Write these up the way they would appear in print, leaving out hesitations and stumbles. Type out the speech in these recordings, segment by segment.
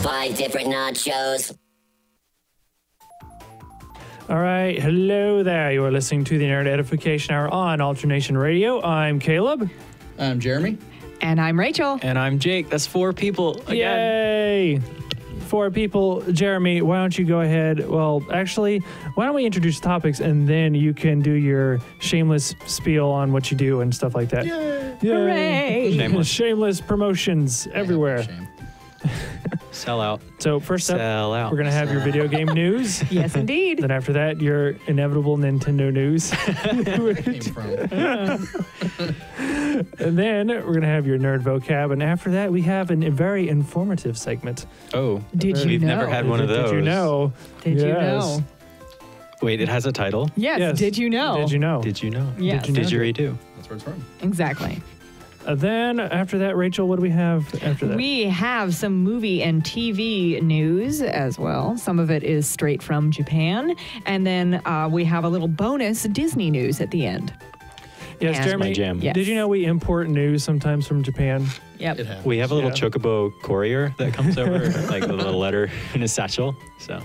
5 different nachos. All right, hello there. You are listening to the Nerd Edification Hour on Alternation Radio. I'm Caleb. I'm Jeremy. And I'm Rachel. And I'm Jake. That's 4 people again. Yay! 4 people. Jeremy, why don't you go ahead? Well, actually, why don't we introduce topics and then you can do your shameless spiel on what you do and stuff like that. Yay! Hooray! Shameless promotions everywhere. Sell out. So first up, Sell out. we're going to have your video game news. Yes, indeed. Then after that, your inevitable Nintendo news. Came from. And then we're going to have your nerd vocab. And after that, we have a very informative segment. Oh. Did you We've know? never had one of those. Did you know? Did you Yes. know? Wait, it has a title? Yes. Did you know? Did you know? Did you know? Yes. Did you redo? That's where it's from. Exactly. Then after that, Rachel, what do we have after that? We have some movie and TV news as well. Some of it is straight from Japan. And then we have a little bonus Disney news at the end. Yes, And- Jeremy, my jam. Yes. did you know we import news sometimes from Japan? Yep. It happens. We have a little Yeah. chocobo courier that comes over, like a little letter in a satchel. So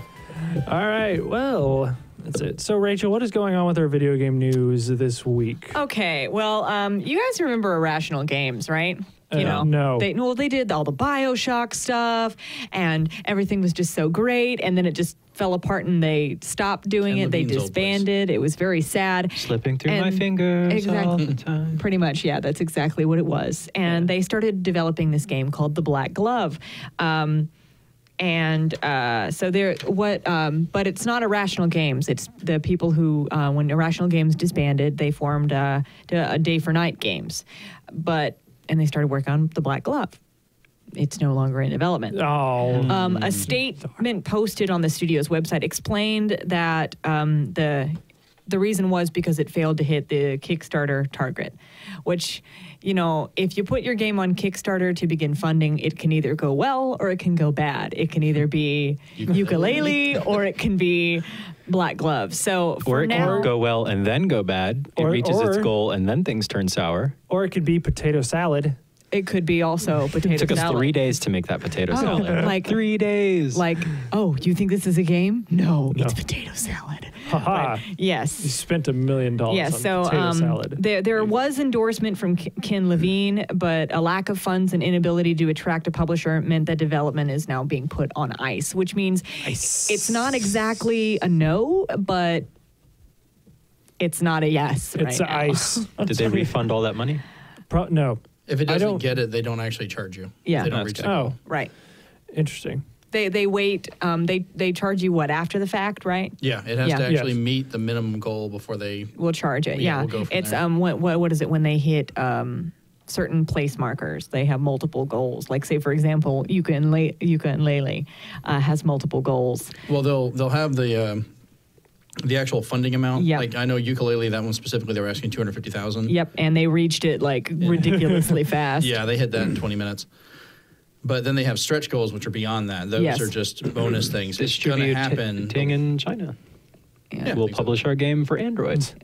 All right, well, that's it. So, Rachel, what is going on with our video game news this week? Okay, well, you guys remember Irrational Games, right? No. They did all the BioShock stuff, and everything was just so great, and then it just fell apart, and they stopped doing Ken it. They Levine's old place. disbanded. It was very sad. slipping through my And- fingers all Exactly. the time. Pretty much, yeah, that's exactly what it was. And they started developing this game called The Black Glove. But it's not Irrational Games. It's the people who, when Irrational Games disbanded, they formed a Day for Night Games. And they started working on The Black Glove. It's no longer in development. Oh, A statement posted on the studio's website explained that the reason was because it failed to hit the Kickstarter target, which, if you put your game on Kickstarter to begin funding, it can either go well or it can go bad. It can either be ukulele or it can be Black Glove. So for Or it now, can go well and then go bad. It reaches its goal and then things turn sour. or it could be potato salad. it could be also potato It took us salad. 3 days to make that potato Oh, salad. like 3 days. oh, you think this is a game? No, it's potato salad. Haha. But, yes. You spent $1 million Yes, on so potato salad. there was endorsement from Ken Levine, but a lack of funds and inability to attract a publisher meant that development is now being put on ice, which means it's not exactly a no, but it's not a yes. It's right now. ice. Did they refund all that money? No. If it I doesn't don't- get it, they don't actually charge you. Yeah. They don't That's reach good. the goal. Oh, Right. interesting. They wait. They charge you what after the fact, right? Yeah, it has Yeah. to actually Yes. meet the minimum goal before they. We'll charge it. Yeah, Yeah, we'll go from it's there. what is it when they hit certain place markers? They have multiple goals. Like say for example, ukulele has multiple goals. Well, they'll have the actual funding amount. Yeah. Like I know ukulele, that one specifically, they were asking 250,000. Yep, and they reached it like ridiculously fast. Yeah, they hit that in 20 minutes. But then they have stretch goals, which are beyond that. Those Yes. are just bonus things. It's going to happen. Distributing in China. Yeah. We'll publish our game for Androids.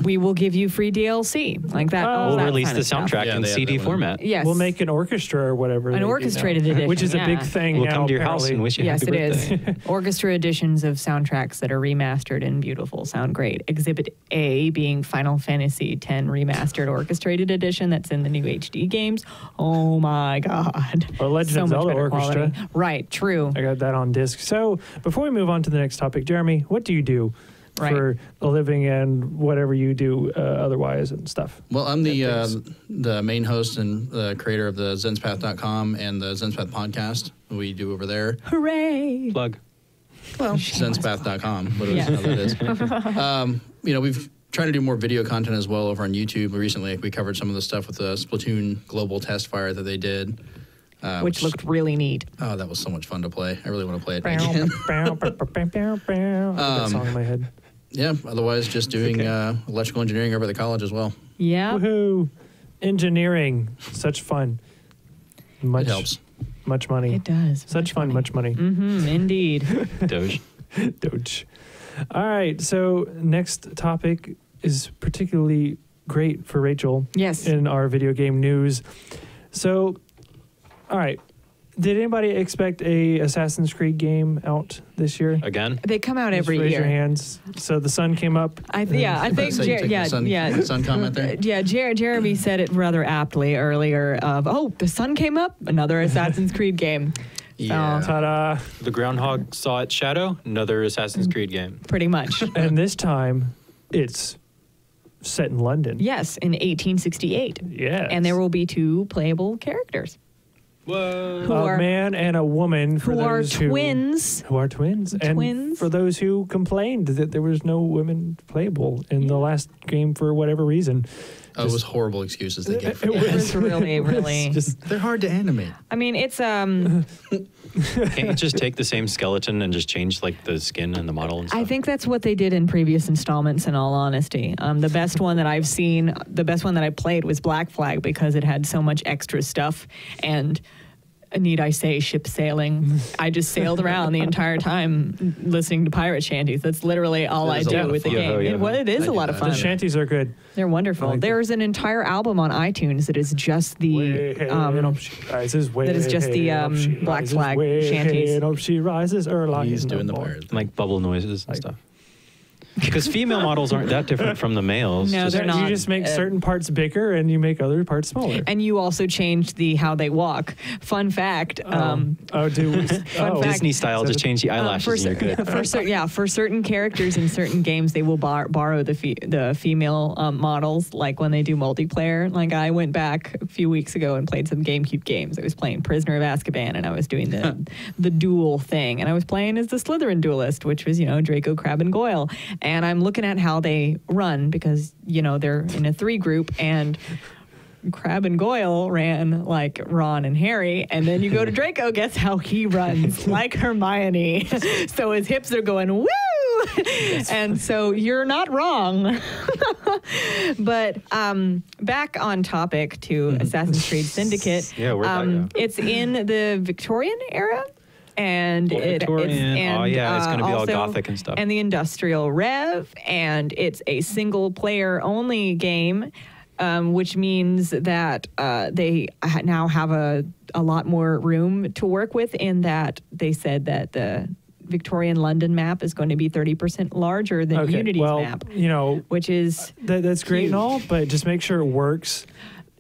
We will give you free DLC like that. all We'll that release kind the of stuff. soundtrack Yeah, in they have CD that one. format. Yes, We'll make an orchestra or whatever. An they do now. orchestrated edition, Which is a big yeah. thing We'll now, come to your house apparently. and wish you Yes, happy it birthday. is. Orchestra editions of soundtracks that are remastered and beautiful sound great. Exhibit A being Final Fantasy X remastered orchestrated edition that's in the new HD games. Oh my God. Or Legend So of much Zelda better Orchestra. quality. Right, true. I got that on disc. So before we move on to the next topic, Jeremy, what do you do Right. for a living and whatever you do otherwise and stuff? Well, I'm the main host and the creator of the Zenspath.com and the Zenspath podcast we do over there. Hooray. Plug. Well, Zenspath.com, whatever Yeah. that is. We've tried to do more video content as well over on YouTube. Recently, we covered some of the stuff with the Splatoon global test fire that they did. Which looked really neat. Oh, that was so much fun to play. I really want to play it again. That song in my head. Yeah, otherwise just doing electrical engineering over at the college as well. Yeah. Woohoo! Engineering, such fun. Much It helps. Much money. It does. Such fun, much money. Mm-hmm, indeed. Doge. Doge. All right, so next topic is particularly great for Rachel. Yes. In our video game news. So, all right, Did anybody expect a Assassin's Creed game out this year? Again? They come out Just every raise year. your hands. So the sun came up. I think So you took the sun comment there? Yeah, Jeremy said it rather aptly earlier of, oh, the sun came up, another Assassin's Creed game. Yeah. Ta-da! The groundhog saw its shadow, another Assassin's Creed game. Pretty much. And this time, it's set in London. Yes, in 1868. Yes. And there will be 2 playable characters. Whoa. Who A are- man and a woman for Who are those twins. who are twins. And Twins. for those who complained that there was no women playable in the last game for whatever reason. Oh, it was horrible excuses they gave for It that. It was really, really. Just They're hard to animate. I mean, it's Can't you just take the same skeleton and just change like the skin and the model and stuff? I think that's what they did in previous installments, in all honesty. The best one that I've seen, the best one that I played was Black Flag because it had so much extra stuff and, need I say, ship sailing. I just sailed around the entire time listening to pirate shanties. That's literally all That I is a do lot of with the fun. game. Yeah, yeah. It is I a do lot of that. the fun. shanties are good. They're wonderful. I like There's an entire album on iTunes that is just the Way up she rises, way that is just the, up she Black rises, Flag way shanties. up she rises early. He's in doing the morning. pirate. like bubble noises and stuff. Because female models aren't that different from the males. No, just- they're not. You just make certain parts bigger and you make other parts smaller. and you also changed the how they walk. Fun fact. Fun fact. Disney style, just change the eyelashes and you're good. For certain characters in certain games, they will borrow the female models, like when they do multiplayer. Like I went back a few weeks ago and played some GameCube games. I was playing Prisoner of Azkaban, and I was doing the duel thing, and I was playing as the Slytherin duelist, which was Draco, Crabbe, and Goyle. And I'm looking at how they run because they're in a 3 group and. Crabbe and Goyle ran like Ron and Harry, and then you go to Draco, guess how he runs? Like Hermione. So his hips are going, woo! And so you're not wrong. But back on topic to Assassin's Creed Syndicate. Yeah, where'd that go? It's in the Victorian era. And Victorian. It's going to be all also- gothic and stuff. And the Industrial Rev, and it's a single player only game. Which means that they now have a lot more room to work with, in that they said that the Victorian London map is going to be 30% larger than Unity's map, which is that's great huge. and all, but just make sure it works.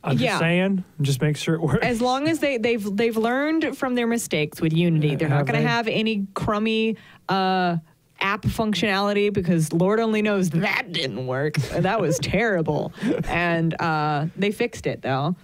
I'm Yeah. just saying, just make sure it works. as long as they've learned from their mistakes with Unity. They're not Have going to they? have any crummy app functionality, because Lord only knows that didn't work. That was terrible. And they fixed it though.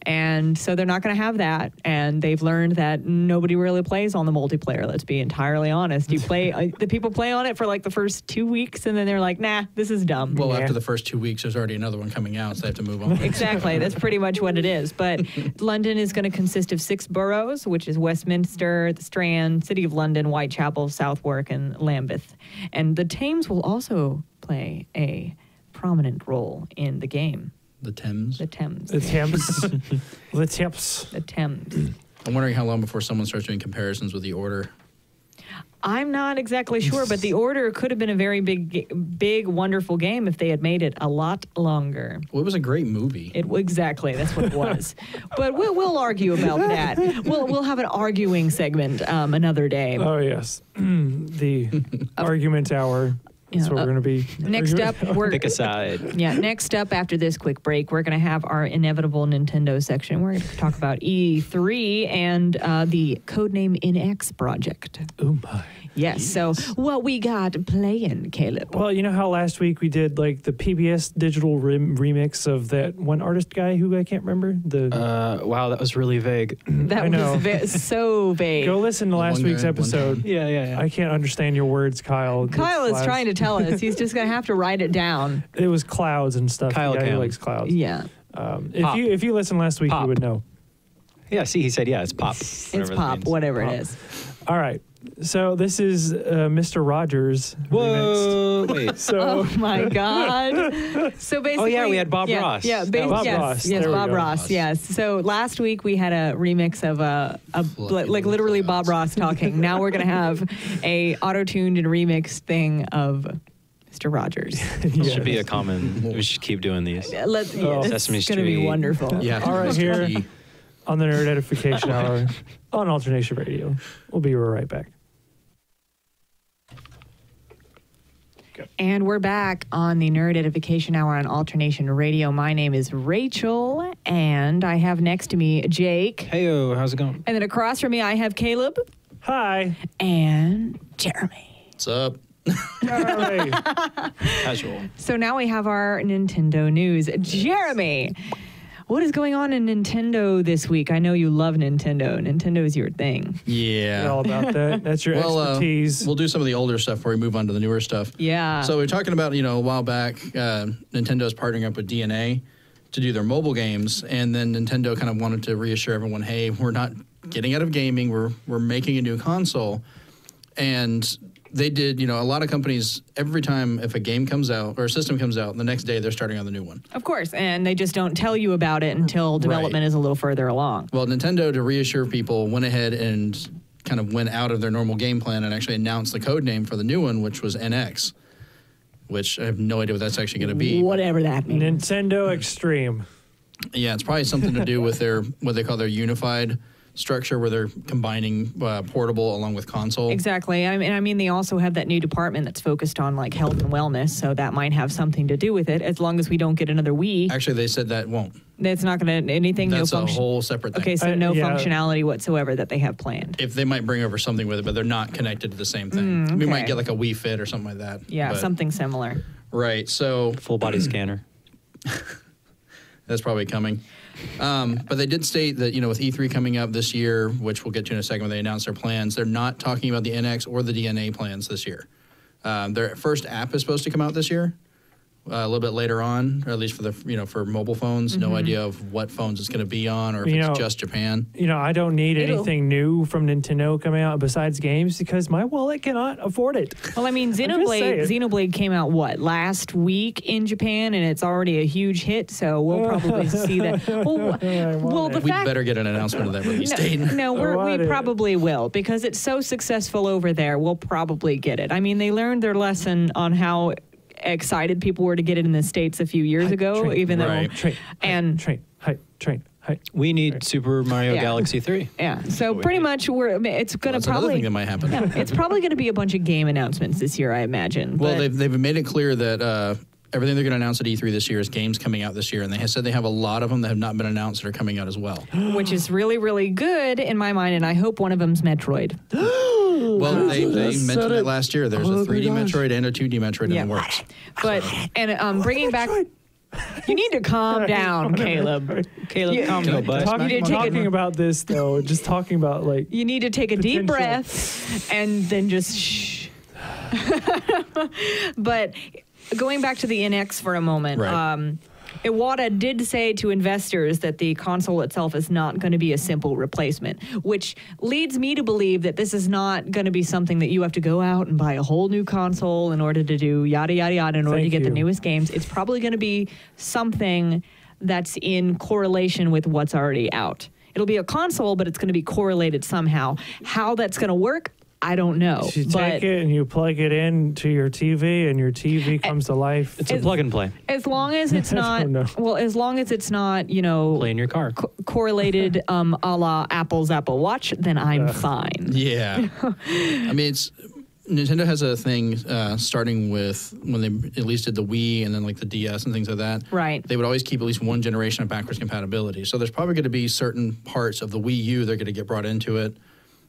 And so they're not going to have that. And they've learned that nobody really plays on the multiplayer. Let's be entirely honest. You play, the people play on it for like the first 2 weeks, and then they're like, nah, this is dumb. Well, Yeah. after the first 2 weeks, there's already another one coming out, so they have to move on. Exactly. That's pretty much what it is. But London is going to consist of 6 boroughs, which is Westminster, the Strand, City of London, Whitechapel, Southwark, and Lambeth. And the Thames will also play a prominent role in the game. The Thames. The Thames. the Thames. The Thames. The Thames. I'm wondering how long before someone starts doing comparisons with the Order. I'm not exactly sure, but the Order could have been a very big, wonderful game if they had made it a lot longer. Well, it was a great movie. Exactly, that's what it was. But we'll argue about that. We'll have an arguing segment another day. Oh yes, the argument hour. That's Yeah, what we're going to be. Next up, we're Pick a side. next up after this quick break, we're going to have our inevitable Nintendo section. We're going to talk about E3 and the Codename NX project. Oh my. Yes. So what we got playing, Caleb? Well, you know how last week we did like the PBS digital remix of that one artist guy who I can't remember. Wow, that was really vague. That I know. was so vague. Go listen to last one week's guy, one episode. Yeah. I can't understand your words, Kyle. Kyle is trying to tell us. He's just going to have to write it down. It was clouds and stuff. Kyle the guy who can. likes clouds. Yeah. Pop. If you listened last week, Pop. you would know. Yeah, see, he said, it's pop. It's whatever that pop, means. whatever Pop. it is. All right. So this is Mr. Rogers remix. Whoa, wait. So Oh my God. So basically. we had Bob Ross. Yeah, Bob yes, Ross. Yes, There we Bob go. Ross. Yes. So last week we had a remix of like literally Bob Ross talking. Now we're going to have a auto-tuned and remixed thing of Mr. Rogers. This should be a common. We should keep doing these. It's Sesame going to be Street. wonderful. Yeah. All right, here. on the Nerd Edification Hour on Alternation Radio. We'll be right back. And we're back on the Nerd Edification Hour on Alternation Radio. My name is Rachel, and I have next to me Jake. Heyo, how's it going? And then across from me, I have Caleb. Hi. And Jeremy. What's up? Jeremy. Casual. So now we have our Nintendo news. Jeremy, what is going on in Nintendo this week? I know you love Nintendo. Nintendo is your thing. Yeah. All about that. That's your expertise. We'll do some of the older stuff before we move on to the newer stuff. Yeah. So we're talking about, a while back, Nintendo's partnering up with DNA to do their mobile games, and then Nintendo kind of wanted to reassure everyone, hey, we're not getting out of gaming, we're making a new console. And they did, a lot of companies, every time if a game comes out or a system comes out, the next day they're starting on the new one. Of course, and they just don't tell you about it until development is a little further along. Well, Nintendo, to reassure people, went ahead and kind of went out of their normal game plan and actually announced the code name for the new one, which was NX, which I have no idea what that's actually going to be. Whatever that means. Nintendo Extreme. Yeah, it's probably something to do with their what they call their unified structure, where they're combining portable along with console. Exactly. I mean, they also have that new department that's focused on like health and wellness, so that might have something to do with it. As long as we don't get another Wii, Actually, they said that won't. it's not going to anything. That's no a whole separate thing. Okay, so no yeah. functionality whatsoever that they have planned. If they might bring over something with it, but they're not connected to the same thing. We might okay. get like a Wii Fit or something like that. Yeah, but- something similar. Right. So Full body scanner. that's probably coming. But they did state that, with E3 coming up this year, which we'll get to in a second when they announce their plans, they're not talking about the NX or the DNA plans this year. Their first app is supposed to come out this year, a little bit later on, or at least for the for mobile phones. No idea of what phones it's going to be on, or if it's just Japan. I don't need anything new from Nintendo coming out besides games because my wallet cannot afford it. Well, I mean, saying. Xenoblade came out last week in Japan, and it's already a huge hit. So we'll probably see that. Well, the We fact. better get an announcement of that release date. No, want we it. probably will because it's so successful over there. We'll probably get it. I mean, they learned their lesson on how excited people were to get it in the States a few years ago, train, even right. though Train, train. We need Super Mario Yeah. Galaxy 3. Yeah, so pretty much it's going to That's another probably thing that might happen. yeah, it's probably going to be a bunch of game announcements this year, I imagine. Well, but- they've made it clear that everything they're going to announce at E3 this year is games coming out this year, and they have said they have a lot of them that have not been announced that are coming out as well. which is really, really good in my mind, and I hope one of them's Metroid. Well, they mentioned it last year. There's a 3D Metroid and a 2D Metroid in the works. But bringing back. You need to calm down, Caleb. Caleb, calm down, bud. You did take Talking a- about this though, just talking about like You need to take a deep Potential. breath and then just shh. But going back to the NX for a moment, Right. Iwata did say to investors that the console itself is not going to be a simple replacement, which leads me to believe that this is not going to be something that you have to go out and buy a whole new console in order to do yada, yada, yada, in order to Thank get the you. newest games. It's probably going to be something that's in correlation with what's already out. It'll be a console, but it's going to be correlated somehow. How that's going to work, I don't know. you take it and you plug it into your TV and your TV comes to life. It's a plug and play. As long as it's not, don't know. well, as long as it's not, Play in your car. correlated a la Apple's Apple Watch, then I'm fine. Yeah. I mean, Nintendo has a thing starting with when they at least did the Wii and then like the DS and things like that. Right. They would always keep at least one generation of backwards compatibility. So there's probably going to be certain parts of the Wii U that are going to get brought into it.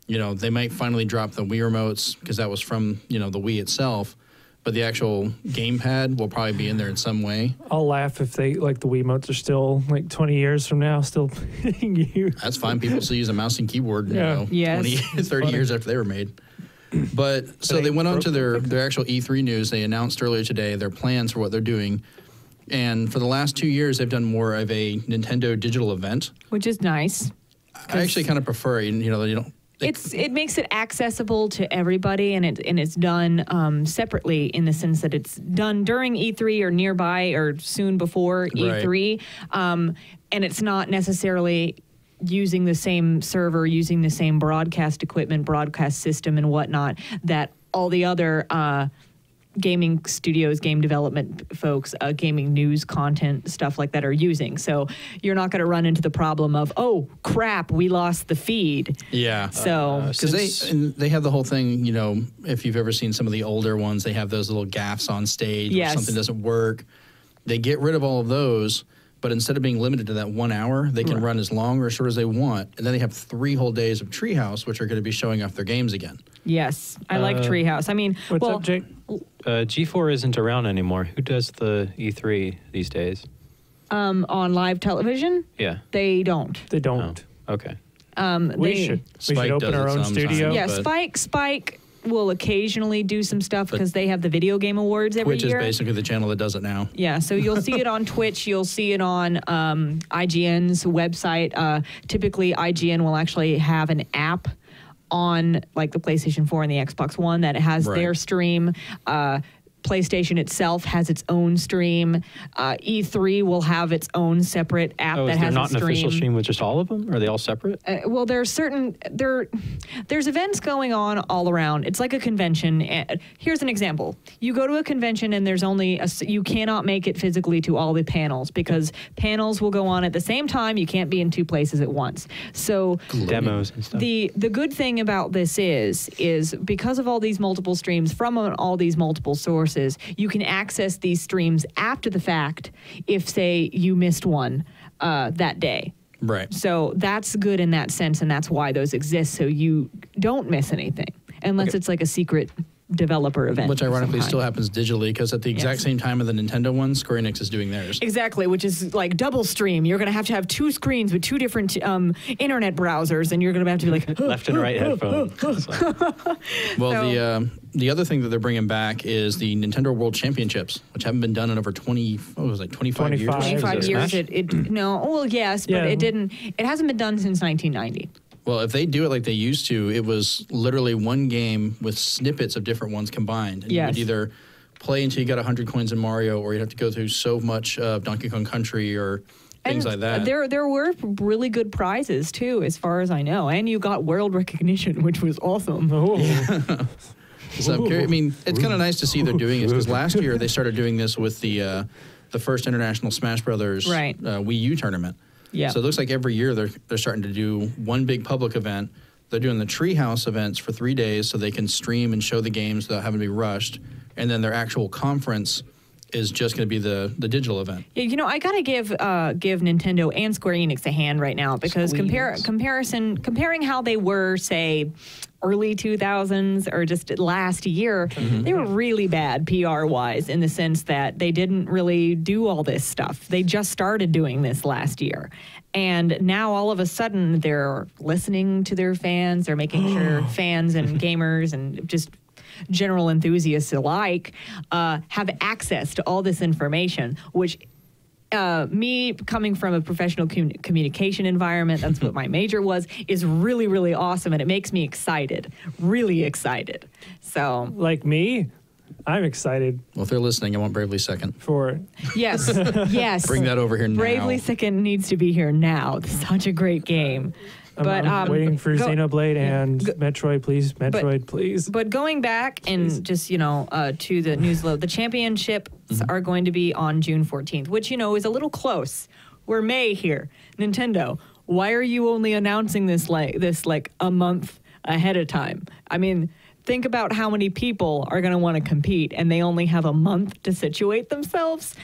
They might finally drop the Wii remotes because that was from, the Wii itself. But the actual gamepad will probably be in there in some way. I'll laugh if they like the Wiimotes are still like 20 years from now still being used. That's fine. People still use a mouse and keyboard, Yeah. Yes. 20, 30 years after they were made. But so they went on to their actual E3 news. They announced earlier today their plans for what they're doing. And for the last 2 years, they've done more of a Nintendo digital event. Which is nice. I actually kind of prefer, you don't. It makes it accessible to everybody, and it's done separately in the sense that it's done during E3 or nearby or soon before E3, and it's not necessarily using the same server, using the same broadcast equipment, broadcast system, and whatnot that all the other gaming studios, game development folks, gaming news content, stuff like that are using. So you're not going to run into the problem of, oh, crap, we lost the feed. Yeah. So because they have the whole thing, if you've ever seen some of the older ones, they have those little gaffes on stage Yes. where something doesn't work. They get rid of all of those, but instead of being limited to that 1 hour, they can run as long or as short as they want. And then they have 3 whole days of Treehouse, which are going to be showing off their games again. yes, I like Treehouse. I mean, What's up, Jake? G4 isn't around anymore. Who does the E3 these days? on live television, Yeah. they don't. They don't. Oh, okay. We should Spike open does our it own sometimes. studio. Yeah, but- Spike will occasionally do some stuff because they have the video game awards every Which year. is basically the channel that does it now. Yeah, so you'll see it on Twitch. You'll see it on IGN's website. Typically, IGN will actually have an app on like the PlayStation 4 and the Xbox One that has their stream. PlayStation itself has its own stream. E3 will have its own separate app Oh, that is there has not a an stream. official stream with just all of them? Are they all separate? Well, there's events going on all around. It's like a convention. Here's an example. You go to a convention and there's only you cannot make it physically to all the panels because panels will go on at the same time. You can't be in 2 places at once. So Demos and stuff. the good thing about this is because of all these multiple streams from all these multiple sources, you can access these streams after the fact if, say, you missed one that day. Right. So that's good in that sense, and that's why those exist, so you don't miss anything, unless it's like a secret developer event. Which of some ironically kind. still happens digitally because at the exact Yes. same time of the Nintendo one, Square Enix is doing theirs. Exactly, which is like double stream. You're going to have 2 screens with 2 different internet browsers, and you're going to have to be like... Left and right headphones. Well, the other thing that they're bringing back is the Nintendo World Championships, which haven't been done in over 25 years. 25 Is it years. Smash? Well, yes, but Yeah. it hasn't been done since 1990. Well, if they do it like they used to, it was literally one game with snippets of different ones combined. And you Yes. would either play until you got 100 coins in Mario, or you'd have to go through so much of Donkey Kong Country or things like that. There were really good prizes too, as far as I know, and you got world recognition, which was awesome. So I'm curious, I mean, it's kind of nice to see they're doing it because last year they started doing this with the first International Smash Brothers Wii U tournament. Yeah. So it looks like every year they're starting to do one big public event. They're doing the Treehouse events for 3 days so they can stream and show the games without having to be rushed. And then their actual conference is just going to be the digital event. Yeah, I gotta give Nintendo and Square Enix a hand right now because comparing how they were, say, early 2000s or just last year, they were really bad PR-wise in the sense that they didn't really do all this stuff. They just started doing this last year. And now all of a sudden they're listening to their fans. They're making sure fans and gamers and just general enthusiasts alike have access to all this information, which me coming from a professional communication environment, that's what my major was, is really, really awesome. And it makes me excited, really excited. So Like me, I'm excited Well, if they're listening, I want Bravely Second. for yes, yes. Bring that over here now. Bravely Second needs to be here now. It's such a great game. But I'm waiting for Xenoblade and Metroid, please. Metroid, please. But going back and just, to the news load, the championships are going to be on June 14th, which, is a little close. We're May here. Nintendo, why are you only announcing this like a month ahead of time? I mean, think about how many people are going to want to compete and they only have a month to situate themselves.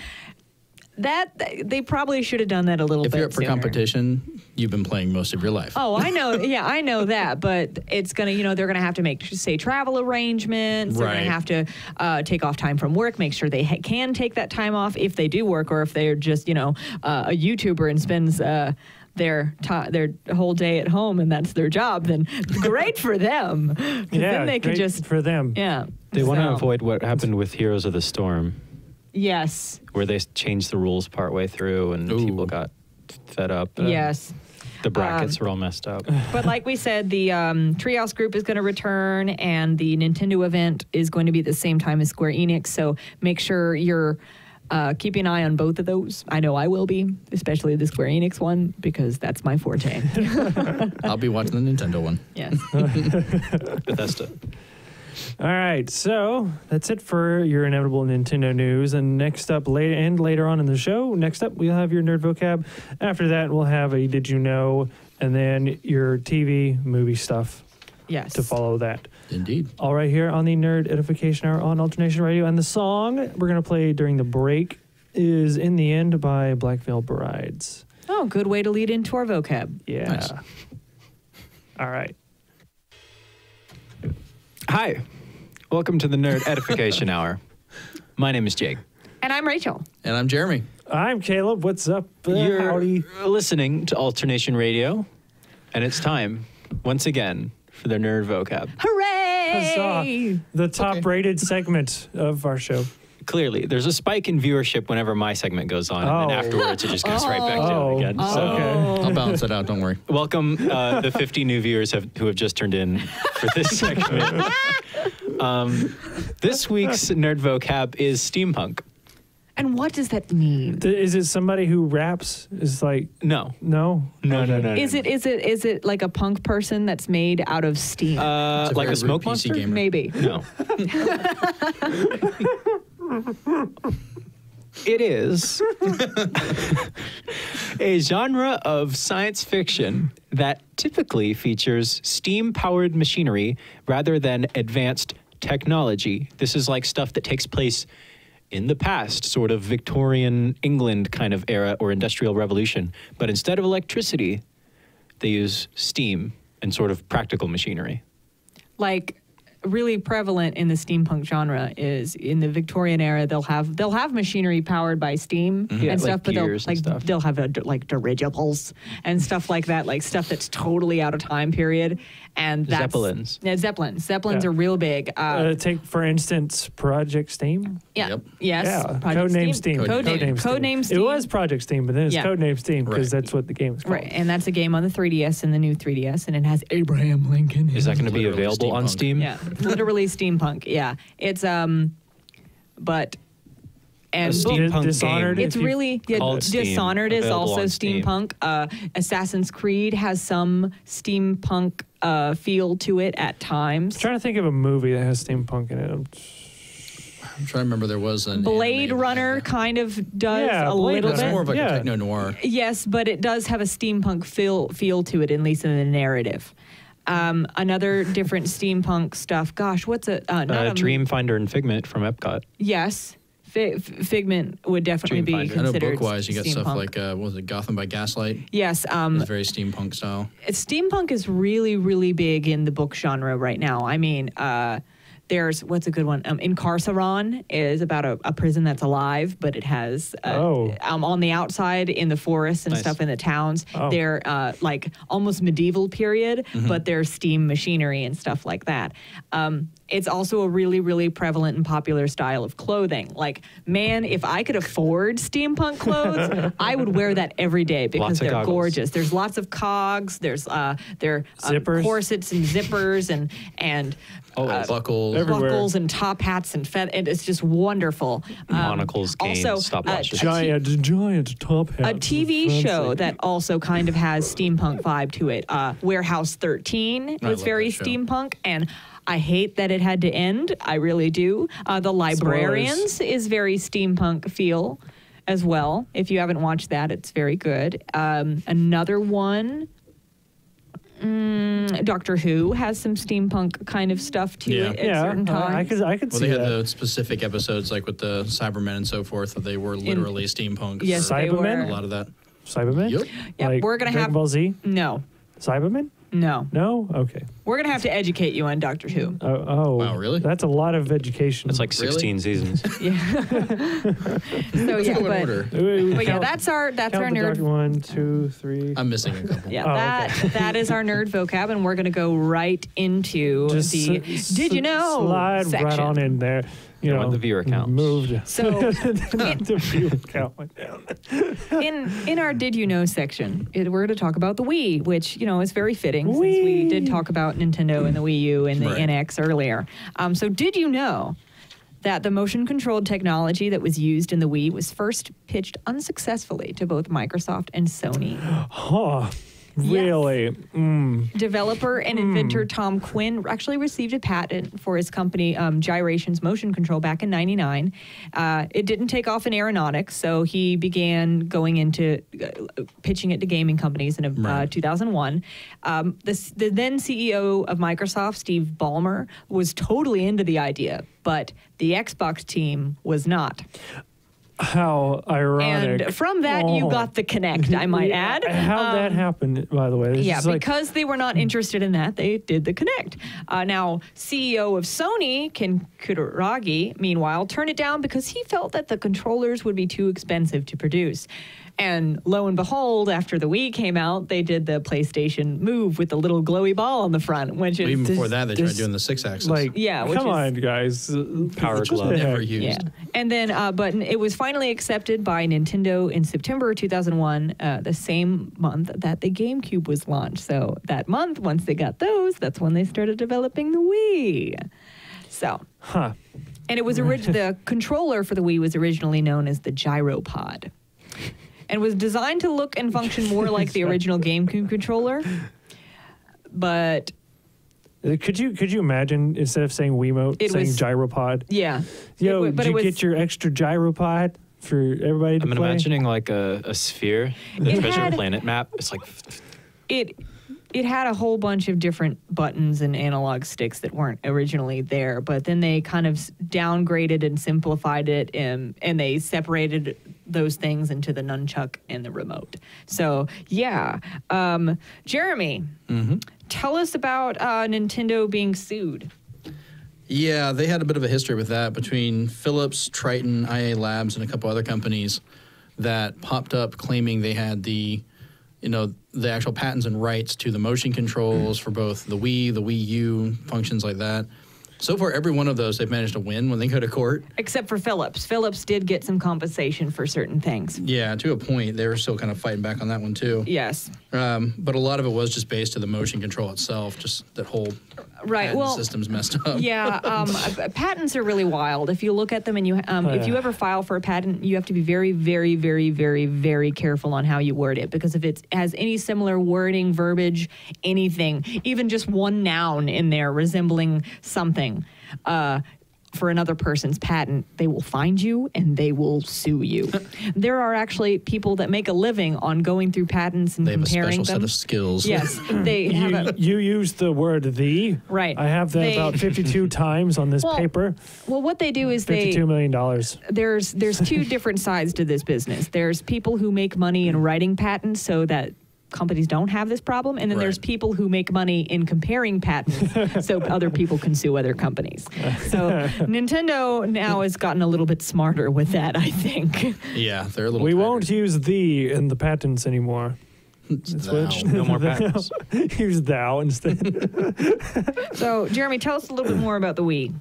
That they probably should have done that a little bit If you're up for sooner. competition, you've been playing most of your life. Oh, I know. Yeah, I know that. But it's going to, they're going to have to make, say, travel arrangements. They're going to have to take off time from work, make sure they can take that time off if they do work or if they're just, a YouTuber and spends their whole day at home and that's their job, then great for them. Yeah, then they could great just, for them. yeah. They want to So, avoid what happened with Heroes of the Storm, Yes. where they changed the rules partway through and people got fed up. Yes. The brackets were all messed up. But like we said, the Treehouse group is going to return, and the Nintendo event is going to be at the same time as Square Enix. So make sure you're keeping an eye on both of those. I know I will be, especially the Square Enix one, because that's my forte. I'll be watching the Nintendo one. Yes. Bethesda. All right, so that's it for your inevitable Nintendo news. And next up, later on in the show, next up we'll have your nerd vocab. After that, we'll have a Did You Know, and then your TV movie stuff. Yes. To follow that. Indeed. All right, here on the Nerd Edification Hour on Alternation Radio, and the song we're gonna play during the break is "In the End" by Black Veil Brides. Oh, good way to lead into our vocab. Yeah. Nice. All right. Hi, welcome to the Nerd Edification Hour. My name is Jake. And I'm Rachel. And I'm Jeremy. I'm Caleb. What's up? You're Howdy. listening to Alternation Radio, and it's time, once again, for the Nerd Vocab. Hooray! Huzzah. The top-rated segment of our show. Clearly, there's a spike in viewership whenever my segment goes on, and Oh. then afterwards it just goes right back to Oh. it again. Oh. So, Okay. I'll balance it out. Don't worry. welcome the 50 new viewers who have just turned in for this segment. This week's Nerd Vocab is steampunk. And what does that mean? Is it somebody who raps? Is like No. no? No. Is it like a punk person that's made out of steam? It's Like very a smoke rude PC monster? gamer. Maybe. No. It is a genre of science fiction that typically features steam-powered machinery rather than advanced technology. This is like stuff that takes place in the past, sort of Victorian England kind of era or Industrial Revolution. But instead of electricity, they use steam and sort of practical machinery. Like really prevalent in the steampunk genre is in the Victorian era they'll have machinery powered by steam Yeah, and stuff, like but gears and stuff. they'll have like dirigibles and stuff like that, like stuff that's totally out of time period. And that's Zeppelins. Yeah, Zeppelins Yeah. are real big. Take for instance Project Steam. Yeah. Yep. Yes. Yeah. Project Codename Steam. Codename Steam. It was Project Steam, but then it's Yeah. Codename Steam because Right. that's what the game is called. Right, and that's a game on the 3DS and the new 3DS, and it has Abraham Lincoln. Is that going to be Literally available on steampunk. Steam? Yeah, literally steampunk. Yeah, it's but and steampunk Dishonored. game. it's if you- really Called Steam, Dishonored is available also on Steam. steampunk. Assassin's Creed has some steampunk feel to it at times. I'm trying to think of a movie that has steampunk in it. I'm trying to remember there was an Blade anime Runner like that. kind of does Yeah, a Blade little That's bit. more of like Yeah. a techno noir. Yes, but it does have a steampunk feel to it, at least in the narrative. Another different steampunk stuff. Gosh, what's a not a Dreamfinder and Figment from Epcot. Yes, Figment would definitely be Dreamfinder. I know considered book-wise, you got stuff steampunk. like what was it, Gotham by Gaslight? Yes, It's very steampunk style. steampunk is really, really big in the book genre right now. I mean, there's what's a good one? Incarceron is about a prison that's alive, but it has on the outside in the forests and Nice. stuff in the towns. Oh. They're like almost medieval period, but there's steam machinery and stuff like that. It's also a really, really prevalent and popular style of clothing. Like, man, if I could afford steampunk clothes, I would wear that every day because Lots of they're goggles. gorgeous. There's lots of cogs. There's Zippers. corsets and zippers and Buckles. Everywhere. buckles and top hats and it's just wonderful. Monocles, canes, also, stopwatches. Giant top hat. a TV show that also kind of has steampunk vibe to it. Warehouse 13 I was love very that show. steampunk, and I hate that it had to end. I really do. The Librarians is very steampunk feel as well. If you haven't watched that, it's very good. Another one. Doctor Who has some steampunk kind of stuff to Yeah. it at certain times. I could Well, see they had that. the specific episodes like with the Cybermen and so forth that they were literally steampunk. Yes, for they Cybermen? a were. lot of that. Cybermen? Yep. Yeah, Like we're gonna Dragon have Ball Z? no, Cybermen? no. No? Okay. We're gonna have to educate you on Doctor Who. Oh. Wow, really? That's a lot of education. It's like Really? 16 seasons. So Let's yeah, go in but order. yeah, that's our nerd. 1, 2, 3. I'm missing a couple. Yeah, Oh, that is our nerd vocab, and we're gonna go right into Did you know Slide section. right on in there. You Go know, on the viewer counts. Moved. So The viewer count went down. in our Did You Know section, we're going to talk about the Wii, which is very fitting since we did talk about Nintendo and the Wii U and the Right. NX earlier. So did you know that the motion-controlled technology that was used in the Wii was first pitched unsuccessfully to both Microsoft and Sony? Oh, Really? Developer and inventor Tom Quinn actually received a patent for his company Gyrations Motion Control back in '99. It didn't take off in aeronautics, so he began going into pitching it to gaming companies in 2001. The then CEO of Microsoft, Steve Ballmer, was totally into the idea, but the Xbox team was not. How ironic. And from that, you got the Kinect, I might add. How'd that happen, by the way? Yeah, because they were not interested in that, they did the Kinect. Now, CEO of Sony, Ken Kutaragi, meanwhile, turned it down because he felt that the controllers would be too expensive to produce. And lo and behold, after the Wii came out, they did the PlayStation Move with the little glowy ball on the front, which is Even before that, they tried doing the 6-axis. Like, yeah, which come on, guys. Power What the glove. heck? Never used. Yeah. And then, but it was finally accepted by Nintendo in September 2001, the same month that the GameCube was launched. So that month, once they got those, that's when they started developing the Wii. So. Huh. And it was the controller for the Wii was originally known as the Gyropod, and was designed to look and function more like the original GameCube controller. But could you imagine, instead of saying Wiimote, saying gyropod? Yeah. Yo, did you get your extra gyropod for everybody to I'm play? imagining like a sphere, the Treasure Planet map. It's like It had a whole bunch of different buttons and analog sticks that weren't originally there, but then they kind of downgraded and simplified it, and they separated those things into the nunchuck and the remote. So, yeah. Jeremy, tell us about Nintendo being sued. Yeah, they had a bit of a history with that between Philips, Triton, IA Labs, and a couple other companies that popped up claiming they had the actual patents and rights to the motion controls for both the Wii, the Wii U, functions like that. So far, every one of those they've managed to win when they go to court. Except for Philips. Philips did get some compensation for certain things. Yeah, to a point. They were still kind of fighting back on that one, too. Yes. But a lot of it was just based to the motion control itself, just that whole patent system's messed up. Yeah, patents are really wild. If you look at them and if you ever file for a patent, you have to be very, very, very, very, very careful on how you word it, because if it has any similar wording, verbiage, anything, even just one noun in there resembling something, for another person's patent, they will find you and they will sue you. There are actually people that make a living on going through patents and comparing them. They have a special set of skills. Yes, they have You use the word "the." Right. I have that about 52 times on this paper. Well, what they do is $52 million. There's two different sides to this business. There's people who make money in writing patents so that companies don't have this problem, and then there's people who make money in comparing patents so other people can sue other companies. So Nintendo now has gotten a little bit smarter with that, I think. Yeah, they're a little We tighter. won't use "the" in the patents anymore. Switch. no more patents. Use "thou" instead. So Jeremy, tell us a little bit more about the Wii.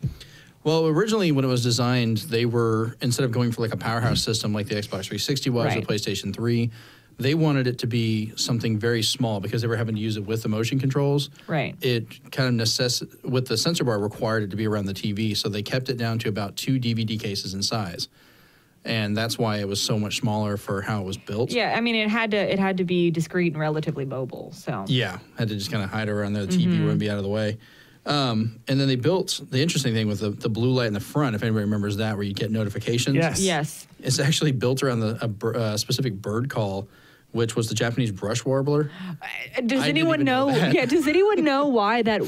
Well, originally when it was designed, they were, instead of going for like a powerhouse system like the Xbox 360 was or the PlayStation 3, they wanted it to be something very small because they were having to use it with the motion controls. Right. It kind of with the sensor bar required it to be around the TV, so they kept it down to about 2 DVD cases in size. And that's why it was so much smaller for how it was built. Yeah, I mean it had to be discreet and relatively mobile. So yeah, had to just kind of hide around there. The TV wouldn't be out of the way. And then they built the interesting thing with the blue light in the front. If anybody remembers that, where you get notifications. Yes. It's actually built around a specific bird call, which was the Japanese brush warbler. Does anyone know? Yeah. Does anyone know why that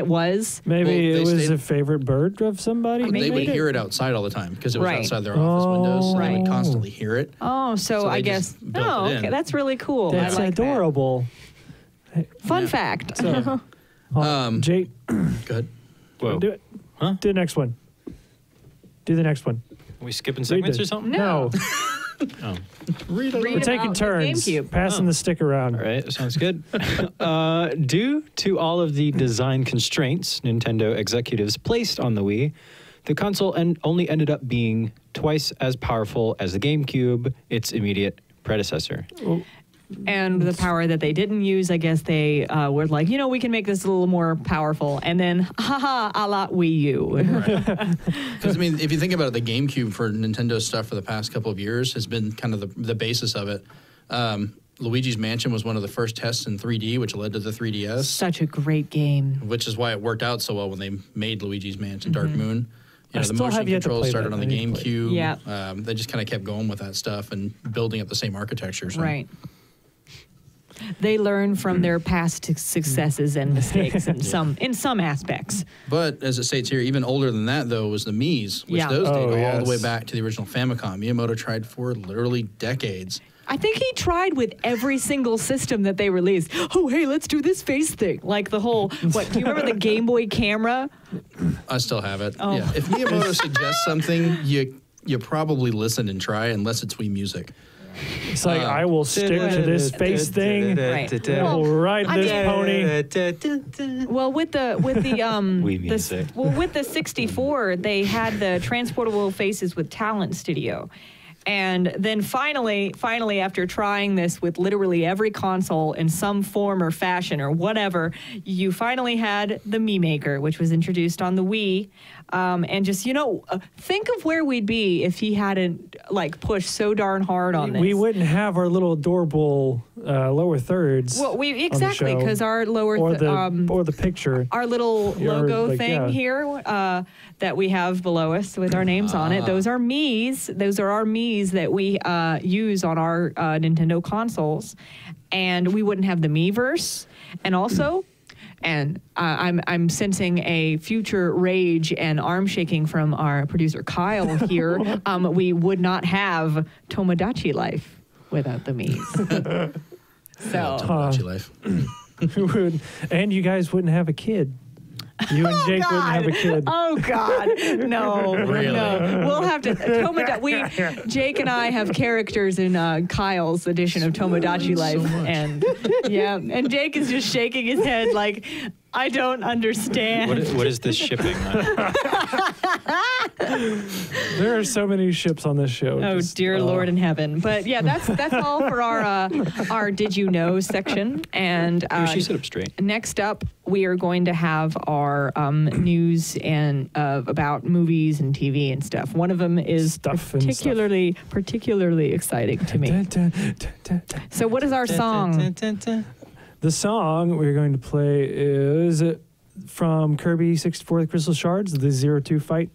was? Maybe Well, it was stayed- a favorite bird of somebody. They would hear it outside all the time because it was Right. outside their office windows, so they Right. would constantly hear it. Oh, so So I they guess. just built Oh, it in. okay, that's really cool. That's I like that. adorable. Fun fact. Jake, Go ahead. Whoa. do it. Huh? Do the next one. Do the next one. Are we skipping Read segments the- or something? No. Oh. Read We're taking about the turns. GameCube. Passing the stick around. All right, sounds good. Due to all of the design constraints Nintendo executives placed on the Wii, the console only ended up being twice as powerful as the GameCube, its immediate predecessor. And the power that they didn't use, I guess they were like, we can make this a little more powerful. And then, haha, a la Wii U. Because, I mean, if you think about it, the GameCube for Nintendo stuff for the past couple of years has been kind of the basis of it. Luigi's Mansion was one of the first tests in 3D, which led to the 3DS. Such a great game. Which is why it worked out so well when they made Luigi's Mansion Dark Moon. I The still motion have yet to controls play started that. on the I need to play it. GameCube. Yeah. They just kind of kept going with that stuff and building up the same architecture. So. Right. They learn from their past successes and mistakes in some aspects. But as it states here, even older than that, though, was the Mii's, which Yeah. those date all yes. the way back to the original Famicom. Miyamoto tried for literally decades. I think he tried with every single system that they released. Oh, hey, let's do this face thing. Like the whole, do you remember the Game Boy camera? I still have it. Oh. Yeah. If Miyamoto suggests something, you probably listen and try, unless it's Wii Music. It's like, I will stick to this face thing. Right. I will ride I this mean- pony. Well, with the Wii Music. with the 64, they had the transportable faces with Talent Studio. And then finally, after trying this with literally every console in some form or fashion or whatever, you finally had the Mii Maker, which was introduced on the Wii. And just, think of where we'd be if he hadn't pushed so darn hard on this. We wouldn't have our little adorable lower thirds. Well, exactly, show. because our lower or the picture. our little logo thing here that we have below us with our names on it. Those are Mii's. Those are our Mii's that we use on our Nintendo consoles, and we wouldn't have the Miiverse. And also, I'm sensing a future rage and arm shaking from our producer Kyle here. We would not have Tomodachi Life without the Mii's. So. Tomodachi Life. And you guys wouldn't have a kid. You and Jake wouldn't have a kid. Oh God, no, Really? no. We'll have to. Jake and I have characters in Kyle's edition of Tomodachi Life, and and Jake is just shaking his head like, I don't understand. What is this shipping? There are so many ships on this show. Oh dear Lord in heaven! But yeah, that's all for our Did You Know section. And She sit up straight. next up, we are going to have our news and about movies and TV and stuff. One of them is particularly exciting to me. So what is our song? The song we're going to play is from Kirby 64 The Crystal Shards, the 0-2 fight.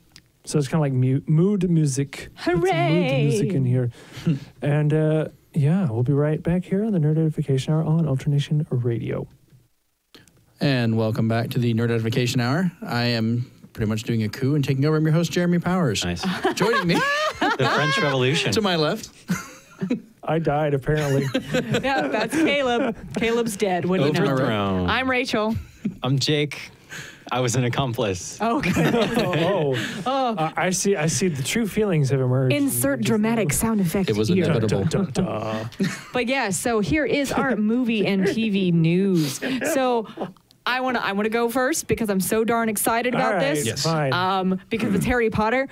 So it's kind of like mood music. Hooray! Put some mood music in here. And we'll be right back here on the Nerd Edification Hour on Ultra Nation Radio. And welcome back to the Nerd Edification Hour. I am pretty much doing a coup and taking over. I'm your host, Jeremy Powers. Nice. Joining me The French Revolution. to my left. I died, apparently. Yeah, that's Caleb. Caleb's dead. What do you know? Overthrown. I'm Rachel. I'm Jake. I was an accomplice. Oh, good. I see the true feelings have emerged. Insert dramatic sound effect It was here. inevitable. But yeah, so here is our movie and TV news. So I want to go first because I'm so darn excited All about right, this. Yes. Fine. Because it's Harry Potter.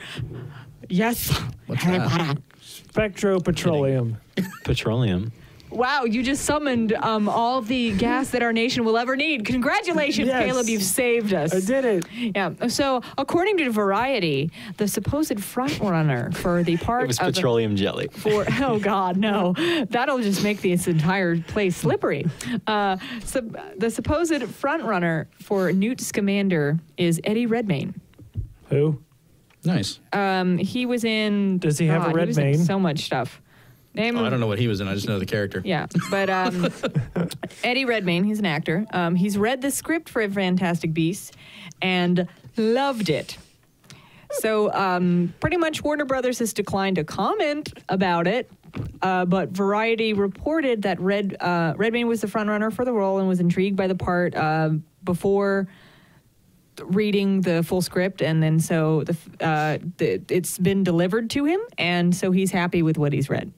Yes. Harry Potter. Spectro Petroleum. Petroleum. Wow, you just summoned all the gas that our nation will ever need. Congratulations, Yes. Caleb, you've saved us. I did it. Yeah. So, according to Variety, the supposed frontrunner for the part It was of petroleum jelly. oh God, no, that'll just make this entire place slippery. So the supposed frontrunner for Newt Scamander is Eddie Redmayne. Who? Nice. He was in. Does he have a red he was in mane? so much stuff. Name I don't know what he was in. I just know the character. Yeah, but Eddie Redmayne, he's an actor. He's read the script for Fantastic Beasts and loved it. So pretty much Warner Brothers has declined to comment about it, but Variety reported that Redmayne was the frontrunner for the role and was intrigued by the part before reading the full script, and then so it's been delivered to him, and so he's happy with what he's read.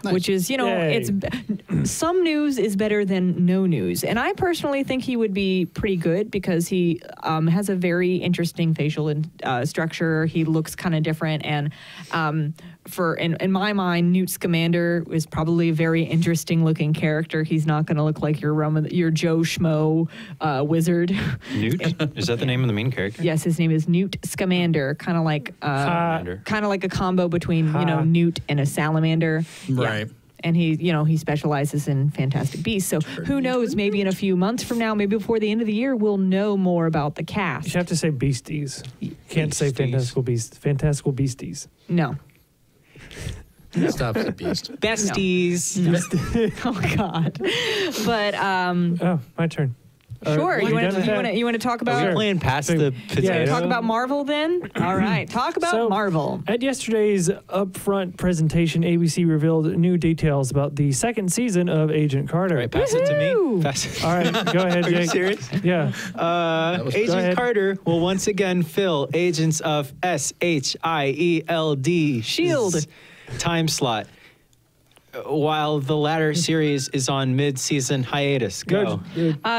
Nice. Which is, Yay. it's some news is better than no news. And I personally think he would be pretty good because he has a very interesting facial structure. He looks kind of different. And in my mind, Newt Scamander is probably a very interesting looking character. He's not going to look like your Joe Schmo wizard. Newt? Is that the name of the main character? Yes, his name is Newt Scamander. kind of like Scamander. kind of like a combo between Newt and a salamander. Right. Yeah. And he specializes in Fantastic Beasts. So who knows, maybe in a few months from now, maybe before the end of the year, we'll know more about the cast. You have to say Beasties. You can't say Fantastical Beasts. Fantastical Beasties. No. Stop the beast. Besties. Oh, God. But, Oh, my turn. sure. You want to talk about... Are we playing past the potato? Talk about Marvel then? All right. Talk about Marvel. At yesterday's upfront presentation, ABC revealed new details about the second season of Agent Carter. All right, pass it to me. Pass it. All right, go ahead, Jake. Are you serious? Yeah. Agent Carter will once again fill agents of SHIELD Shield time slot, while the latter series is on mid-season hiatus. Go.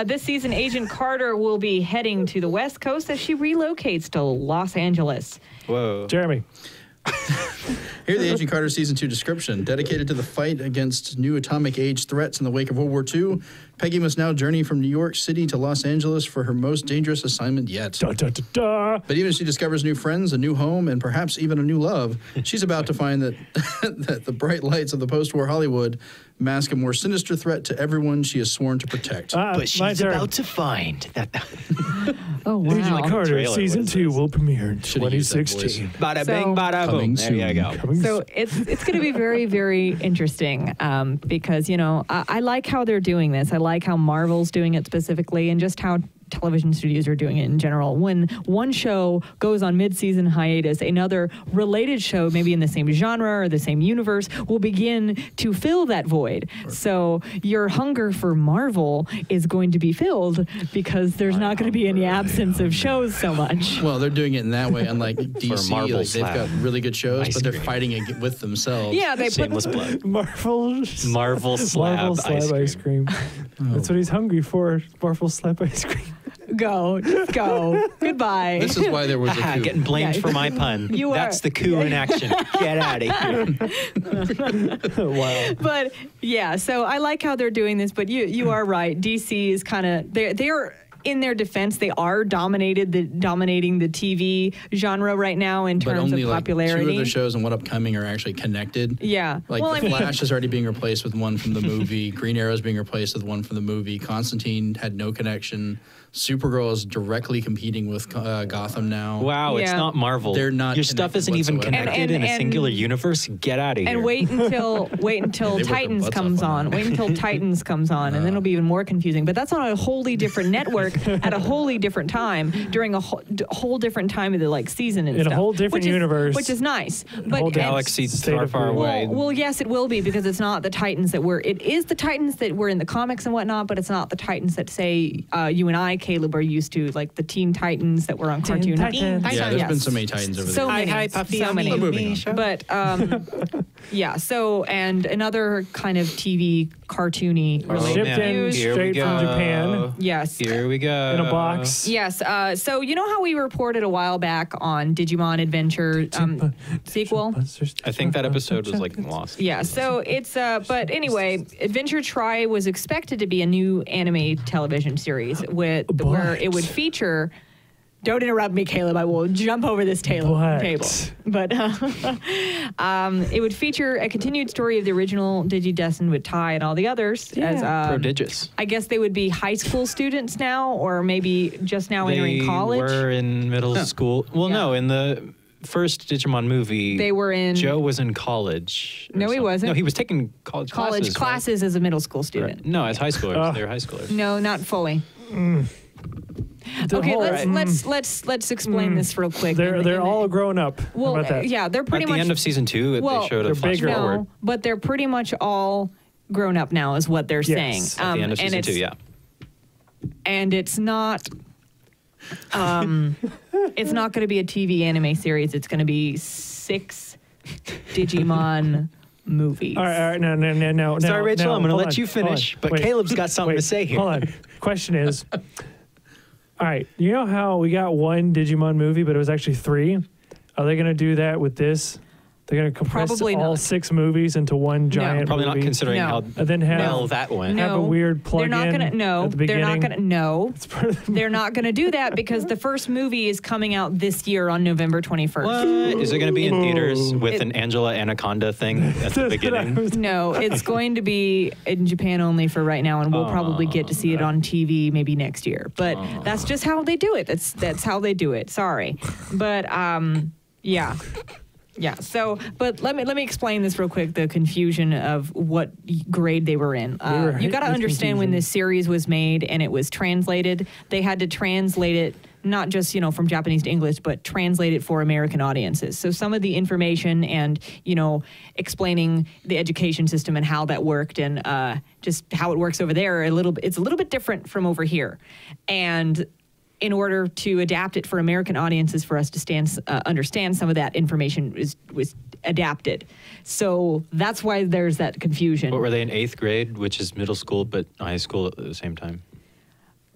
This season, Agent Carter will be heading to the West Coast as she relocates to Los Angeles. Whoa. Jeremy. Here, the Agent Carter Season 2 description. Dedicated to the fight against new atomic age threats in the wake of World War II, Peggy must now journey from New York City to Los Angeles for her most dangerous assignment yet. Da, da, da, da. But even as she discovers new friends, a new home, and perhaps even a new love, she's about to find that, that the bright lights of the post-war Hollywood mask a more sinister threat to everyone she has sworn to protect. But she's about to find that... Oh, wow. Agent Carter Trailer, Season what is 2 this? will premiere in Should've used that voice. 2016. Bada So- bing, bada boom. Coming There you soon. go. So it's going to be very, very interesting because, I like how they're doing this. I like how Marvel's doing it specifically and just how television studios are doing it in general. When one show goes on mid-season hiatus, another related show, maybe in the same genre or the same universe, will begin to fill that void. Right. So your hunger for Marvel is going to be filled because there's not going to be any absence of shows so much. Well, they're doing it in that way, unlike DC. Marvel Like, they've got really good shows, Ice but they're cream. fighting it with themselves. Yeah, they Shameless put plug. Marvel Marvel slab ice cream. That's what he's hungry for. Marvel slab ice cream. just go. Goodbye. This is why there was a Ah, coup. getting blamed for my pun. You That's are. the coup in action. Get out of here. Wow. But yeah, so I like how they're doing this, but you are right. DC is kind of they're in their defense, they are dominating the TV genre right now in But terms only of like popularity. two of their shows and what upcoming are actually connected. Yeah. Like Well, The I mean- Flash is already being replaced with one from the movie. Green Arrow is being replaced with one from the movie. Constantine had no connection. Supergirl is directly competing with Gotham now. Wow, it's Yeah. not Marvel. They're not Your stuff connected isn't even whatsoever. connected in a And- singular universe. Get out of here. And wait until They worked their Titans butts comes off on on. that. Wait until Titans comes on, and then it'll be even more confusing. But that's on a wholly different network at a wholly different time during a whole different time of the season and In a stuff. whole different universe. which is nice. But whole and- Galaxy State far, of far War. away. Well, yes, it will be because it's not the Titans that were. It is the Titans that were in the comics and whatnot, but it's not the Titans that say you and I, Caleb, are used to, like the Teen Titans that were on Teen Cartoon. Titans. Yeah, there's Yes. been so many Titans over So there. many, Hi, Puffy, so I'm many. me. Moving on. But yeah, so and another kind of TV cartoony related Shipped in news. Here we straight from go. Japan Yes. Here we go. in a box. Yes. So you know how we reported a while back on Digimon Adventure sequel? I think that episode was lost. Yeah, so it's but anyway, Adventure Try was expected to be a new anime television series where it would feature. Don't interrupt me, Caleb. I will jump over this table. But it would feature a continued story of the original Digidestined with Tai and all the others. As, Prodigious. I guess they would be high school students now, or maybe just now entering college. They were in middle school. Well, Yeah. no, in the first Digimon movie, They were in Joe was in college. or No, he something. wasn't. No, he was taking college college classes as a middle school Right? student. No, as high schoolers. They were high schoolers. No, not fully. Okay, let's explain this real quick. They're all grown up. How well, about that? yeah, they're pretty At much the end of season 2, Well, they showed they're a flash bigger. forward. no, but they're pretty much all grown up now, is what they're saying. Yes. At the end of and season it's- 2, yeah. And it's not. It's not going to be a TV anime series. It's going to be 6 Digimon movies. All right, no. Sorry, Rachel, no, I'm going to hold let on, you finish, hold on. but Wait, Caleb's got something to wait, say here. Hold on. Question is, all right, you know how we got one Digimon movie, but it was actually 3? Are they going to do that with this? They're going to compress Probably all not. 6 movies into one giant Probably movie. not considering No. how And then have, well that went. have a weird plug-in They're not gonna. No, at the they're not beginning. gonna. No, It's part of the they're not gonna do that because the first movie is coming out this year on November 21st. What? Is it going to be in theaters with It- an Angela Anaconda thing at the beginning? No, it's going to be in Japan only for right now, and we'll probably get to see it on TV maybe next year. But that's just how they do it. That's how they do it. Sorry, but yeah. Yeah. So, but let me explain this real quick. The confusion of what grade they were in. were You got to hit with understand when confusion. this series was made and it was translated, they had to translate it not just from Japanese to English, but translate it for American audiences. So some of the information and explaining the education system and how that worked and just how it works over there it's a little bit different from over here, and in order to adapt it for American audiences, for us to understand some of that information was adapted. So that's why there's that confusion. What were they in 8th grade, which is middle school but high school at the same time?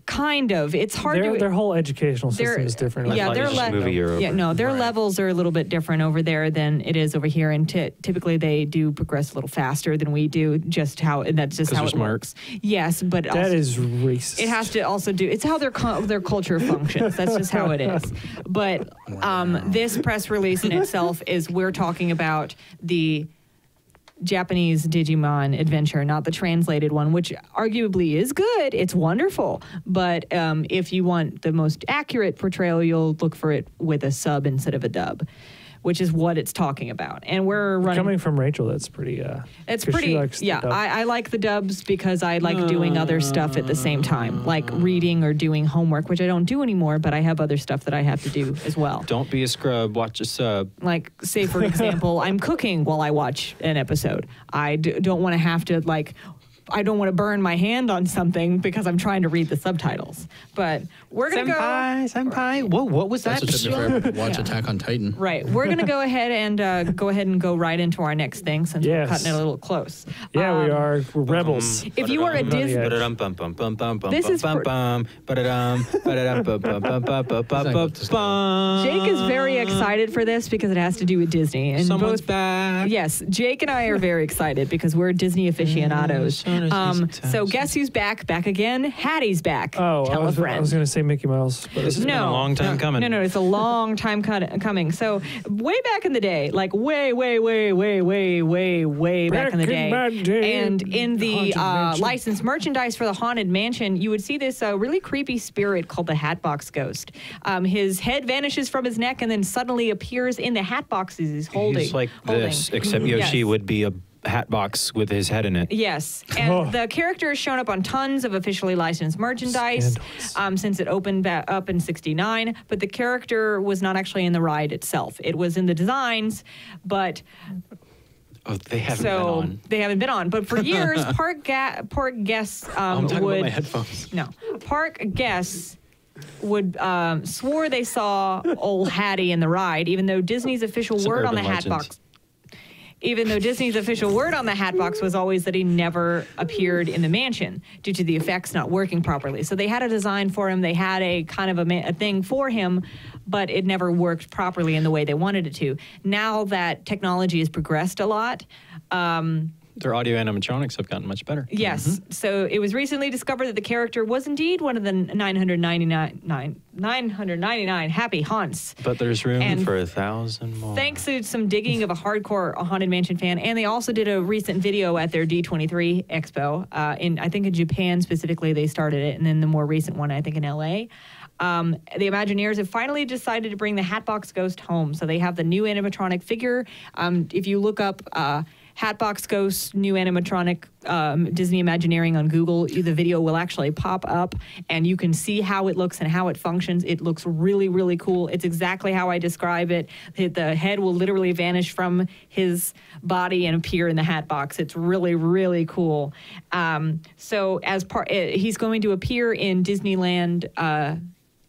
Kind of. It's hard to... Their whole educational system Their- is different. Yeah, Like their just movie year over. Yeah, their Right. levels are a little bit different over there than it is over here, and typically they do progress a little faster than we do. That's just 'Cause how it they're smart. works. Yes, but That also, is racist. it has to also do. It's how their culture functions. That's just how it is. But this press release in itself is we're talking about the Japanese Digimon adventure, not the translated one, which arguably is good. It's wonderful. But if you want the most accurate portrayal, you'll look for it with a sub instead of a dub, which is what it's talking about. And we're running... Coming from Rachel, that's pretty... It's 'cause she pretty... likes the Yeah, dub. I like the dubs because I like doing other stuff at the same time, like reading or doing homework, which I don't do anymore, but I have other stuff that I have to do as well. Don't be a scrub. Watch a sub. Like, say, for example, I'm cooking while I watch an episode. I don't want to have to, I don't want to burn my hand on something because I'm trying to read the subtitles. But we're going to go... Senpai. Whoa, what was that? That's what took me forever to watch Attack on Titan. Right. We're going to go ahead and go right into our next thing since Yes. we're cutting it a little close. Yeah, we are. We're rebels. If you were a Disney... This is for- Jake is very excited for this because it has to do with Disney. And Someone's both, back. Yes, Jake and I are very excited because we're Disney aficionados. So guess who's back? Back again? Hattie's back. Oh, Tell I was a friend. going to say Mickey Mouse. But This has been a long time coming. No, it's a long time coming. So way back in the day, like way back in the day, and in the Haunted Mansion. licensed merchandise for the Haunted Mansion, you would see this really creepy spirit called the Hatbox Ghost. His head vanishes from his neck and then suddenly appears in the hat boxes he's holding. He's like this, except Yoshi Yes. would be a hat box with his head in it. Yes, and Oh. the character has shown up on tons of officially licensed merchandise since it opened back up in '69. But the character was not actually in the ride itself; it was in the designs. But Oh, they haven't been on. they haven't been on. But for years, park guests I'm talking would about my headphones. no park guests would swore they saw old Hattie in the ride, even though Disney's official Some word on the urban hat legends. box. Even though Disney's official word on the Hatbox was always that he never appeared in the mansion due to the effects not working properly. So they had a design for him. They had a kind of a thing for him, but it never worked properly in the way they wanted it to. Now that technology has progressed a lot, Their audio animatronics have gotten much better. yes. So it was recently discovered that the character was indeed one of the 999 happy haunts. But there's room And for 1,000 more. Thanks to some digging of a hardcore Haunted Mansion fan, and they also did a recent video at their D23 Expo. I think in Japan specifically, they started it, and then the more recent one, I think in LA. The Imagineers have finally decided to bring the Hatbox Ghost home. So they have the new animatronic figure. If you look up Hatbox Ghost new animatronic Disney Imagineering on Google, the video will actually pop up and you can see how it looks and how it functions. It looks really, really cool. It's exactly how I describe it. The head will literally vanish from his body and appear in the hat box. It's really, really cool. So as part, he's going to appear in Disneyland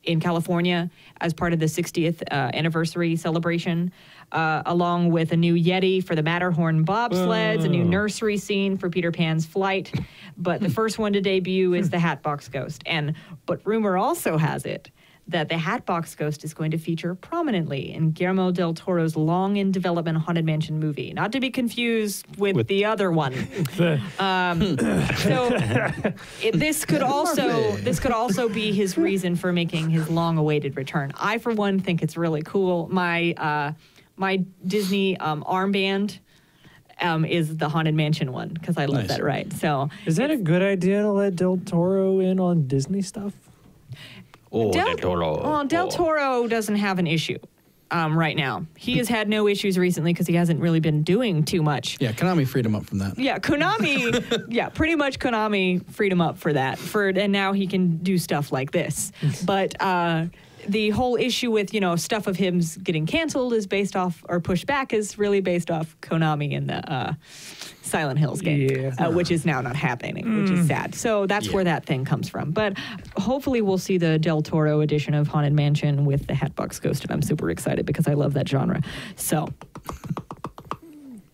in California as part of the 60th anniversary celebration. Along with a new Yeti for the Matterhorn bobsleds, a new nursery scene for Peter Pan's flight. But the first one to debut is the Hatbox Ghost. But rumor also has it that the Hatbox Ghost is going to feature prominently in Guillermo del Toro's long in development Haunted Mansion movie, not to be confused with the other one. This could also be his reason for making his long-awaited return. I, for one, think it's really cool. My Disney armband is the Haunted Mansion one because I love that ride. So, is that a good idea to let Del Toro in on Disney stuff? Del Toro. Well, Del Toro doesn't have an issue right now. He has had no issues recently because he hasn't really been doing too much. Yeah, Konami freed him up from that. Yeah, Konami. Yeah, pretty much Konami freed him up for that. And now he can do stuff like this. But the whole issue with, stuff of him getting canceled is based off, or pushed back, is really based off Konami and the Silent Hills game, which is now not happening, which is sad. So that's where that thing comes from. But hopefully we'll see the Del Toro edition of Haunted Mansion with the Hatbox Ghost, and I'm super excited because I love that genre. So...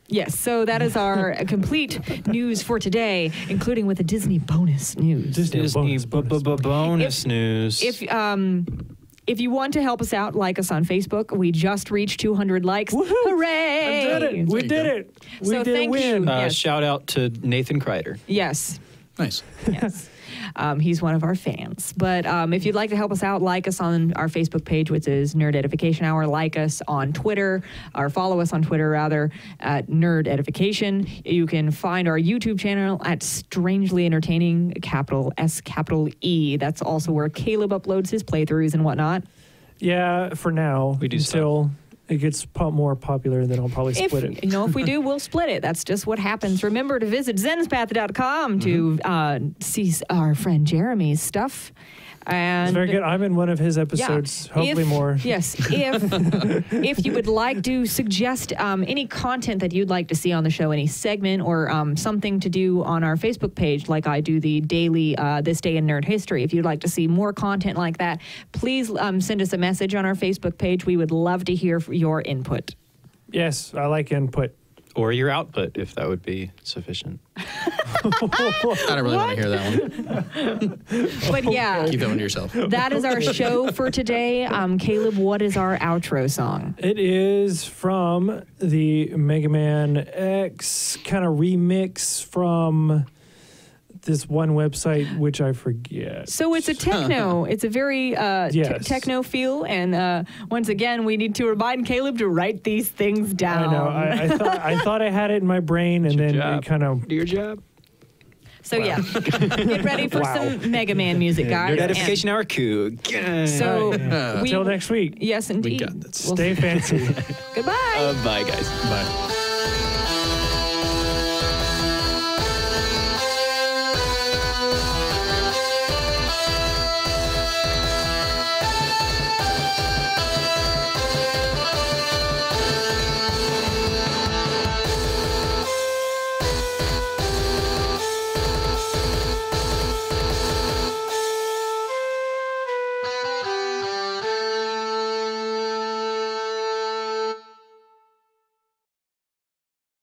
yes, so that is our complete news for today, including with a Disney bonus news. Disney bonus news. If you want to help us out, like us on Facebook. We just reached 200 likes. Woohoo! Hooray! I did it. We did it. We So did thank win. you. Yes. Shout out to Nathan Kreider. Yes. Nice. Yes. He's one of our fans. But if you'd like to help us out, like us on our Facebook page, which is Nerd Edification Hour. Like us on Twitter, or follow us on Twitter, rather, at Nerd Edification. You can find our YouTube channel at Strangely Entertaining, capital S, capital E. That's also where Caleb uploads his playthroughs and whatnot. Yeah, for now. We do until it gets more popular, then I'll probably split it. If we do, we'll split it. That's just what happens. Remember to visit zenspath.com to see our friend Jeremy's stuff. And It's very good. I'm in one of his episodes. Hopefully more. Yes. If you would like to suggest any content that you'd like to see on the show, any segment or something to do on our Facebook page, like I do the daily This Day in Nerd History. If you'd like to see more content like that, please send us a message on our Facebook page. We would love to hear your input. Yes, I like input. Or your output, if that would be sufficient. I don't really want to hear that one. But yeah, Keep that one to yourself. that is our show for today. Caleb, what is our outro song? It is from the Mega Man X kind of remix from this one website, which I forget. So it's a techno. It's a very Yes. techno feel. And once again, we need to remind Caleb to write these things down. I know. I thought I had it in my brain, and then it kind of... Do your job. So yeah, get ready for some Mega Man music, guys. Nerd Edification Hour Q. So Until next week. Yes, indeed. got this. Stay fancy. Goodbye. Bye, guys. Bye.